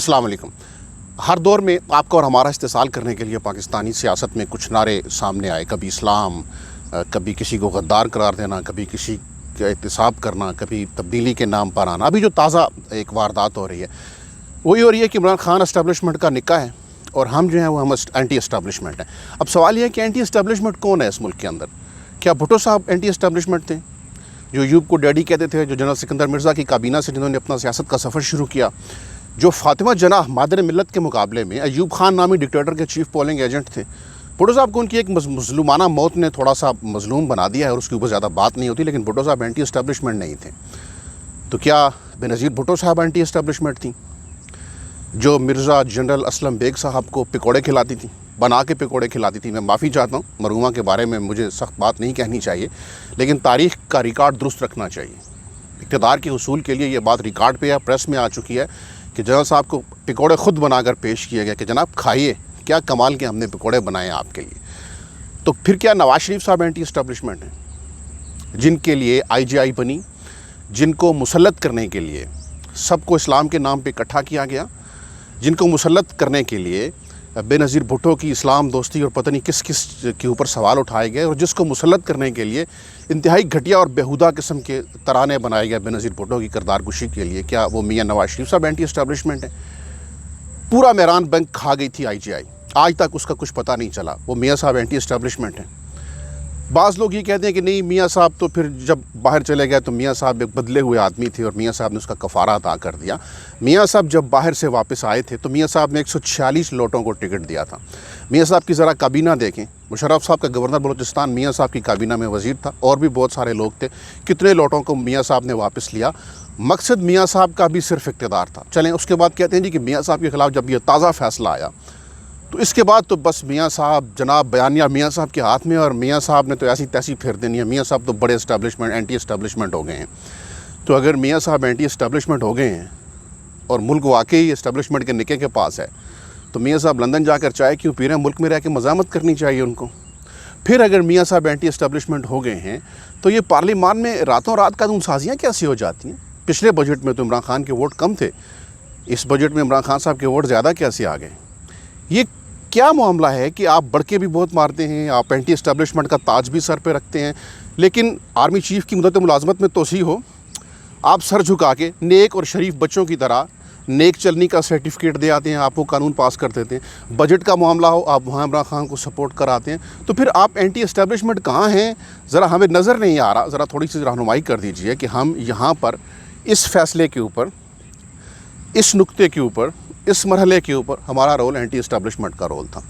अस्सलाम वालेकुम। हर दौर में आपका और हमारा इस्तेसाल करने के लिए पाकिस्तानी सियासत में कुछ नारे सामने आए, कभी इस्लाम, कभी किसी को गद्दार करार देना, कभी किसी का एहतिसाब करना, कभी तब्दीली के नाम पर आना। अभी जो ताज़ा एक वारदात हो रही है वही हो रही है कि इमरान खान एस्टेब्लिशमेंट का निक्का है और हम जो हैं वो हम एंटी एस्टेब्लिशमेंट हैं। अब सवाल यह है कि एंटी एस्टेब्लिशमेंट कौन है इस मुल्क के अंदर? क्या भुट्टो साहब एंटी एस्टेब्लिशमेंट थे, जो अयूब को डैडी कहते थे, जो जनरल सिकंदर मिर्ज़ा की काबीना से जिन्होंने अपना सियासत का सफ़र शुरू किया, जो फ़ातिमा जनाह मादर मिल्लत के मुकाबले में अयूब खान नामी डिक्टेटर के चीफ पोलिंग एजेंट थे? भुट्टो साहब को उनकी एक मजलूमाना मौत ने थोड़ा सा मजलूम बना दिया है और उसके ऊपर ज़्यादा बात नहीं होती, लेकिन भुट्टो साहब एंटी एस्टेब्लिशमेंट नहीं थे। तो क्या बेनज़ीर भुट्टो साहब एंटी एस्टेब्लिशमेंट थी, जो मिर्ज़ा जनरल असलम बेग साहब को पकौड़े खिलाती थी, बना के पकौड़े खिलाती थी? मैं माफ़ी चाहता हूँ, मरहूमा के बारे में मुझे सख्त बात नहीं कहनी चाहिए, लेकिन तारीख़ का रिकॉर्ड दुरुस्त रखना चाहिए। इक़्तिदार के उसूल के लिए ये बात रिकॉर्ड पे या प्रेस में आ चुकी है कि जनरल साहब को पकौड़े ख़ुद बनाकर पेश किए गए कि जनाब खाइए, क्या कमाल के हमने पकौड़े बनाए हैं आपके लिए। तो फिर क्या नवाज शरीफ साहब एंटी एस्टेब्लिशमेंट हैं, जिनके लिए IGI बनी, जिनको मुसल्लत करने के लिए सबको इस्लाम के नाम पे इकट्ठा किया गया, जिनको मुसल्लत करने के लिए बेनज़ीर भुट्टो की इस्लाम दोस्ती और पता नहीं किस किस के ऊपर सवाल उठाए गए, और जिसको मुसल्लत करने के लिए इंतहाई घटिया और बेहुदा किस्म के तराने बनाए गए बेनज़ीर भुट्टो की किरदारकुशी के लिए? क्या वो मियाँ नवाज शरीफ साहब एंटी एस्टेब्लिशमेंट है? पूरा मेरान बैंक खा गई थी IGI, आज तक उसका कुछ पता नहीं चला, वो मियाँ साहब एंटी एस्टेब्लिशमेंट हैं। बाज़ लोग ये कहते हैं कि नहीं, मियाँ साहब तो फिर जब बाहर चले गए तो मियाँ साहब एक बदले हुए आदमी थे और मियाँ साहब ने उसका कफ़ारा अदा कर दिया। मियाँ साहब जब बाहर से वापस आए थे तो मियाँ साहब ने 146 लोटों को टिकट दिया था। मियाँ साहब की ज़रा काबीना देखें, मुशर्रफ साहब का गवर्नर बलूचिस्तान मियाँ साहब की काबीना में वज़ीर था, और भी बहुत सारे लोग थे। कितने लोटों को मियाँ साहब ने वापस लिया? मकसद मियाँ साहब का भी सिर्फ इक़्तिदार था। चलें, उसके बाद कहते हैं जी कि मियाँ साहब के ख़िलाफ़ जब ये ताज़ा फ़ैसला आया तो इसके बाद तो बस मियाँ साहब जनाब बयानिया मियाँ साहब के हाथ में, और मियाँ साहब ने तो ऐसी तैसी फेर देनी है। मियाँ साहब तो बड़े एस्टेब्लिशमेंट एंटी एस्टेब्लिशमेंट हो गए हैं। तो अगर मियाँ साहब एंटी एस्टेब्लिशमेंट हो गए हैं और मुल्क वाकई एस्टेब्लिशमेंट के निके के पास है, तो मियाँ साहब लंदन जाकर चाय क्यों पी रहे हैं? मुल्क में रह के मज़ामत करनी चाहिए उनको। फिर अगर मियाँ साहब एंटी एस्टेब्लिशमेंट हो गए हैं तो ये पार्लियामान में रातों रात कानून साजियाँ कैसी हो जाती हैं? पिछले बजट में तो इमरान खान के वोट कम थे, इस बजट में इमरान खान साहब के वोट ज़्यादा कैसे आ गए? ये क्या मामला है कि आप बढ़ के भी बहुत मारते हैं, आप एंटी एस्टेब्लिशमेंट का ताज भी सर पे रखते हैं, लेकिन आर्मी चीफ़ की मुद्दत मुलाजमत में तोसी हो, आप सर झुका के नेक और शरीफ बच्चों की तरह नेक चलनी का सर्टिफिकेट दे आते हैं, आपको कानून पास कर देते हैं। बजट का मामला हो, आप वहाँ इमरान खान को सपोर्ट कराते हैं। तो फिर आप एंटी एस्टेब्लिशमेंट कहाँ हैं? ज़रा हमें नज़र नहीं आ रहा। ज़रा थोड़ी सी रहनुमाई कर दीजिए कि हम यहाँ पर इस फ़ैसले के ऊपर, इस नुक्ते के ऊपर, इस मरहले के ऊपर हमारा रोल एंटी एस्टेब्लिशमेंट का रोल था।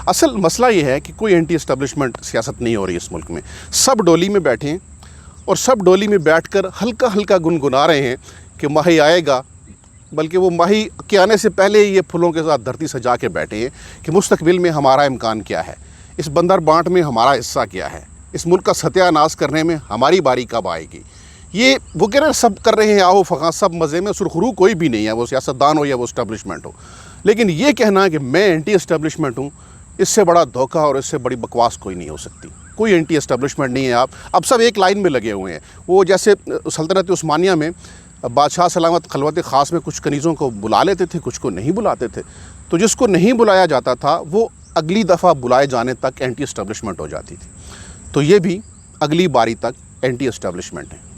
असल मसला ये है कि कोई एंटी एस्टेब्लिशमेंट सियासत नहीं हो रही इस मुल्क में। सब डोली में बैठे हैं और सब डोली में बैठकर हल्का हल्का गुनगुना रहे हैं कि माही आएगा, बल्कि वो माही के आने से पहले ही ये फूलों के साथ धरती सजा के बैठे हैं कि मुस्तकबिल में हमारा इम्कान क्या है, इस बंदर बांट में हमारा हिस्सा क्या है, इस मुल्क का सत्यानाश करने में हमारी बारी कब आएगी। ये वो कह रहे हैं सब कर रहे हैं, आओ फ़क़ा, सब मज़े में, सुरखरू कोई भी नहीं है, वो सियासतदान हो या वो इस्टेब्लिशमेंट हो। लेकिन ये कहना कि मैं एंटी एस्टेब्लिशमेंट हूँ, इससे बड़ा धोखा और इससे बड़ी बकवास कोई नहीं हो सकती। कोई एंटी एस्टेब्लिशमेंट नहीं है आप। अब सब एक लाइन में लगे हुए हैं। वो जैसे सल्तनत उस्मानिया में बादशाह सलामत खलवत ख़ास में कुछ कनीज़ों को बुला लेते थे, कुछ को नहीं बुलाते थे। तो जिसको नहीं बुलाया जाता था वो अगली दफ़ा बुलाए जाने तक एंटी एस्टेब्लिशमेंट हो जाती थी। तो ये भी अगली बारी तक एंटी एस्टेब्लिशमेंट है।